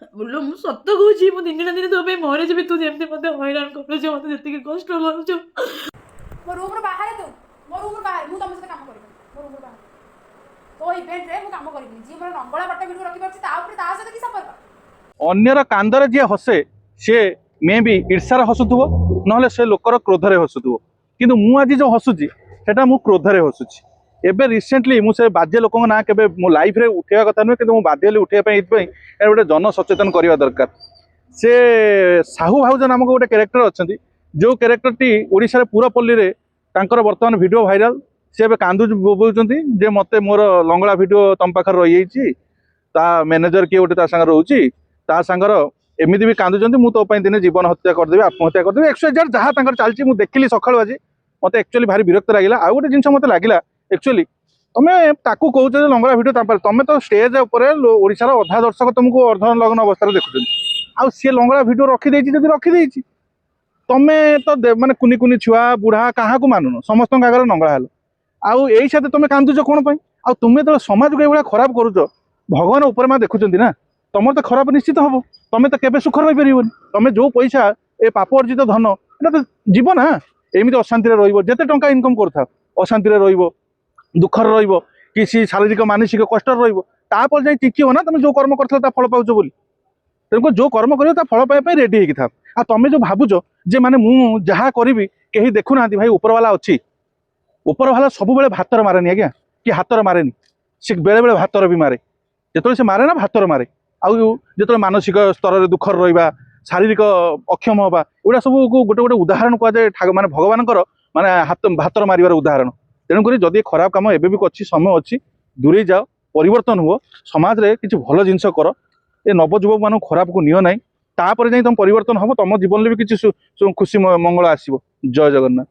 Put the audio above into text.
बोलो मु सत कहूँ मु दिन ना दिन तो मरी जी तू जमी मत हैरान कर मत जी कष्ट कर मो रूम बाहर तू मो रूम बाहर मु तुम सहित काम करी मो रूम बाहर तो इवेंट रे मु काम करी जी मोर नंगला पट्टा भिडियो रखि परछि ता ऊपर ता सहित की संपर्क अन्यर कांदरे जी हसे सी मे बी ईर्षार हसुव ना से लोकर क्रोधरे हसुव किंतु मु आज जो हसुची सेटा मु क्रोधरे हसुची एबे रिसेंटली मुझे बाजे लोक ना के मो लाइफ रे उठेवा कथा नुहे कि बाध्य उठेगा गोटे जन सचेतन करवा दरकार से साहू भाउज नामक गोटे क्यारेक्टर अच्छा जो क्यारेक्टर टी ओडिशा रे पूरा पल्ली रे तांकर वर्तमान वीडियो भाइराल सी ए कांदू बोलुंट जे मते मोर लंगड़ा वीडियो तुम पाखर रही जाइए ता मैनेजर किए गोटे सागर रोचे ता सागर एमती भी कांदुंट मु तो दिने जीवन हत्या करदेवी आत्महत्या करदेवी एक्चुअली जहाँ चलती मुझे देखिली सकाळु आज मत एक्चुअली भारी विरक्त लगे आउ गोटे जिन मत लगे एक्चुअली तुम्हें ताकू कौच लंगड़ा भिडियो तुम्हें तो स्टेज ओडिशार अधा दर्शक तुमको अर्धनग्न अवस्था देखुं आउ सी लंगड़ा भिडियो रखिदे रखिदे तुम्हें तो माने कुनी कुनी छुआ बुढ़ा क्या मानुन समस्त आगे नंगड़ा हेल आउ यही साथ तुम कांदुच कौन आउ तुम्हें तो समाज को ये खराब करुच भगवान उपर माँ देखुं ना तुम तो खराब निश्चित हम तुम्हें तो केवे सुख रही पार तुम्हें जो पैसा ए पाप अर्जित धन ये तो जीव ना एमती अशांति जिते टंका इनकम कर अशांति दुखर कि शारीरिक मानसिक कष्ट रपर जाए टिकिव ना तुम जो कर्म कर फल पाच बोली तेणुक जो कर्म कर फल पाइबा रेडी होगी था आ तुम जो भावुच जे माने मु जहाँ करी कहीं देखुना भाई उपरवाला अच्छी उपरवाला सब बेले भातर मारे आज्ञा कि हाथर मारे सी बेले बेले भातर भी मारे जो से मारे ना भातर मारे आउ जो मानसिक स्तर में दुखर रहा शारीरिक अक्षम हवा एगुड़ा सब गोटे गोटे उदाहरण कहुए माने भगवान माने हाथ भातर मारिबार उदाहरण तेणुक जदि खराब कम एवं भी अच्छी समय अच्छी दूरे जाओ परिवर्तन हुआ समाज रे किसी भल जिनस कर ए नवजुवक मान खराब को नियो ना तापर जाए तुम परिवर्तन हम तुम जीवन में भी किसी खुशी मंगल आसो जय जगन्नाथ।